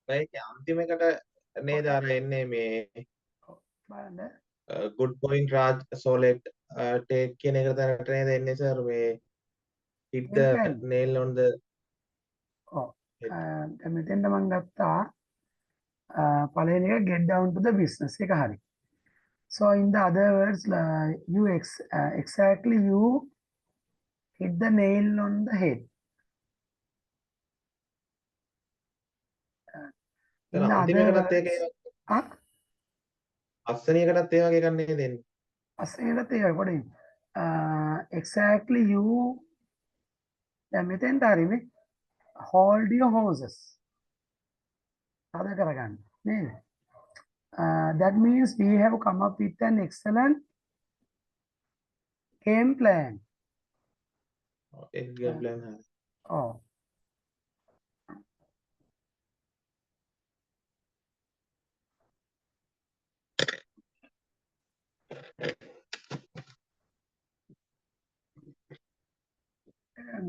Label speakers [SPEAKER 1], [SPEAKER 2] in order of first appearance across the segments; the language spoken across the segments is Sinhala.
[SPEAKER 1] ඒකේ අන්තිම එකට නේද අර එන්නේ මේ
[SPEAKER 2] බලන්න
[SPEAKER 1] good point Raj so let take කියන එක තැනට නේද එන්නේ සර් මේ hit the
[SPEAKER 2] game plan
[SPEAKER 1] nail on the
[SPEAKER 2] ඔව්
[SPEAKER 1] head.
[SPEAKER 2] දැන් මෙතෙන්ට මම ගත්තා පළවෙනි එක get down to the business එක හරි so in the other words exactly you hit the nail on the head in the
[SPEAKER 1] අන්තිම
[SPEAKER 2] other
[SPEAKER 1] එකටත්
[SPEAKER 2] words
[SPEAKER 1] ඒක
[SPEAKER 2] ආ
[SPEAKER 1] අස්සන එකටත් ඒ වගේ එකක් නේද එන්නේ.
[SPEAKER 2] අස්සෙන්ටත් ඒකයි පොඩි exactly you දැන් මෙතෙන්ට හරිනේ hold your horses අද කරගන්න නේද that means we have come up with an excellent game plan
[SPEAKER 1] ඒක ගේම් ප්ලෑන් හරි.
[SPEAKER 2] oh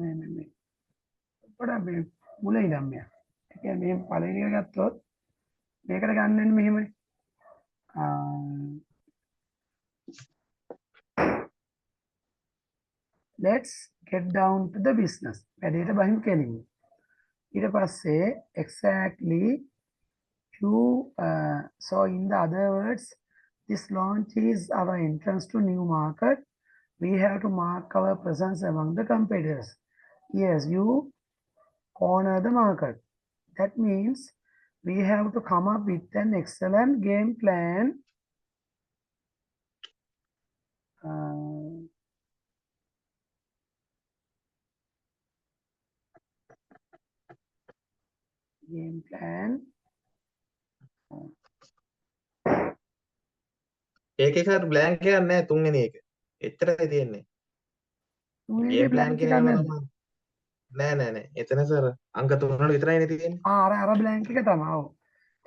[SPEAKER 2] මේ පොඩ මේ මුල ඉඳන් මෙයා ඒ කියන්නේ මේ පළවෙනි එක ගත්තොත් මේකට ගන්න මෙහෙමයි let's get down to the business වැඩේට බහිමු කෙලින්ම ඊට පස්සේ exactly you so in the other words this launch is our entrance to new market we have to mark our presence among the competitors yes you corner the market that means we have to come up with an excellent game plan game plan
[SPEAKER 1] ඒකේ සර් බ්ලැන්ක් එකක් නැහැ තුන්වෙනි එක. එච්චරයි තියෙන්නේ. ගේම් ප්ලෑන්
[SPEAKER 2] blank
[SPEAKER 1] කියන
[SPEAKER 2] එකක්
[SPEAKER 1] එක
[SPEAKER 2] නැද්ද?
[SPEAKER 1] තමයි. නෑ. එතන සර් අංක 3 විතරයිනේ තියෙන්නේ.
[SPEAKER 2] අර blank එක තමයි. ඔව්.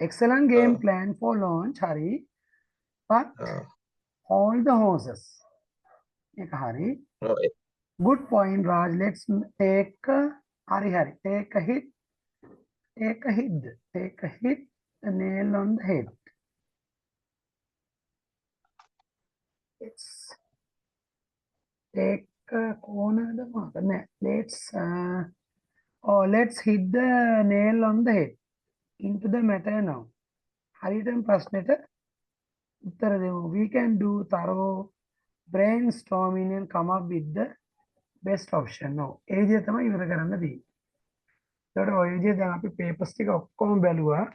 [SPEAKER 2] excellent game plan for launch හරි. but all the horses. ඒක හරි. good point Raj. Let's take හරි. take a hit. Take a hit the nail on the head. Let's take a corner the marker. Let's hit the nail on the head. Into the matter now. හරියටම ප්‍රශ්නෙට උත්තර දෙමු. We can do thorough brainstorming and come up with the best option. No. ඒ විදිහ තමයි ඉවර කරන්න තියෙන්නේ. ඒකට ඔය විදිහ දැන් අපි papers ටික ඔක්කොම බැලුවා.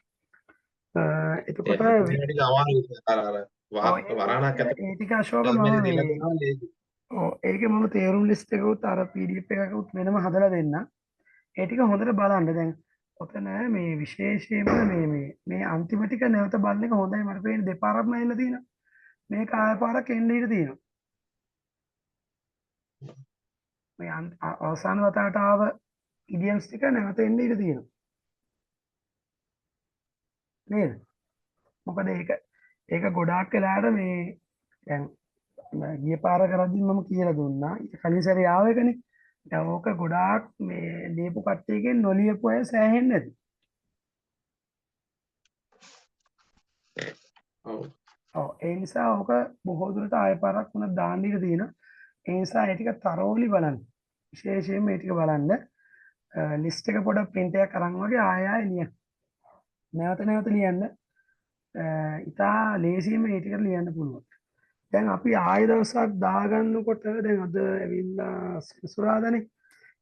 [SPEAKER 2] එතකොට
[SPEAKER 1] ටික අමාරුයි සර් අර වරණක් ඇතුළේ
[SPEAKER 2] ඒ ටික අශෝක මම
[SPEAKER 1] මෙන්න
[SPEAKER 2] මේ
[SPEAKER 1] දීලා තියෙනවා ලේසි.
[SPEAKER 2] ඔව් ඒකේ මම තේරුම් ලිස්ට් එකකුත් අර PDF එකකුත් වෙනම හදලා දෙන්න. ඒ ටික හොඳට බලන්න. දැන් ඔතන මේ විශේෂයෙන්ම මේ අන්තිම ටික නැවත බලන එක හොඳයි මට පේන්නේ දෙපාරක්ම ඇවිල්ලා තියෙනවා. මේක ආය පාරක් එන්න ඉඩ තියෙනවා. මේ අවසාන වතාවට ආව ඉඩියම්ස් ටික නැවත එන්න ඉඩ තියෙනවා. නේද? මොකද ඒක ගොඩාක් වෙලාට මේ දැන් ගිය පාර කරද්දි මම කියලා දුන්නා. ඊට කලින් සැරේ ආව එකනේ. දැන් ඕක ගොඩාක් මේ ලියපු කට්ටියකින් නොලියපු අය සෑහෙන්නේ නැති. ඔව් ඒ නිසා ඕක බොහෝ දුරට ආය පාරක් වුණා දාන්න ඉඩ තියෙනවා. ඒ නිසා ඒ ටික තරෝලි බලන්න. විශේෂයෙන්ම මේ ටික බලන්න. ලිස්ට් එක පොඩ print එකක් අරන් වගේ ආය ලියන්න. නැවත ලියන්න. ඉතා ලේසියෙන්ම මේ ටික ලියන්න පුළුවන්. දැන් අපි ආය දවසක් දාගන්නකොට දැන් අද ඇවිල්ලා සෙනසුරාදානේ.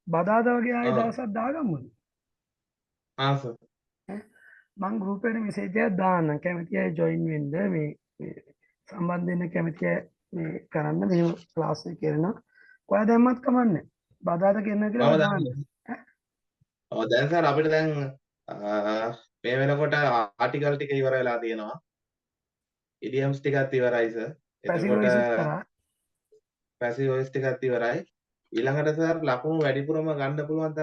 [SPEAKER 2] බදාදා වගේ ආය දවසක් දාගමුද?
[SPEAKER 1] සර්.
[SPEAKER 2] මං ගෲප් එකට මෙසේජ් එකක් දාන්නම්. කැමති අය ජොයින් වෙන්න මේ සම්බන්ධ වෙන්න කැමති අය මේ කරන්න මෙහෙම ක්ලාස් එක කරනවා. ඔයා දැම්මත් කමන්නේ. බදාදා කියන්න කියලා දාන්න.
[SPEAKER 1] ඔව් දැන් සර් අපිට දැන් මේ වෙනකොට ආටිකල් ටික ඉවර වෙලා තියෙනවා. ඉඩියම්ස් ටිකත් ඉවරයි සර්. එතකොට පැසිව් වොයිස් ටිකත් ඉවරයි. ඊළඟට සර් ලකුණු වැඩිපුරම ගන්න පුළුවන්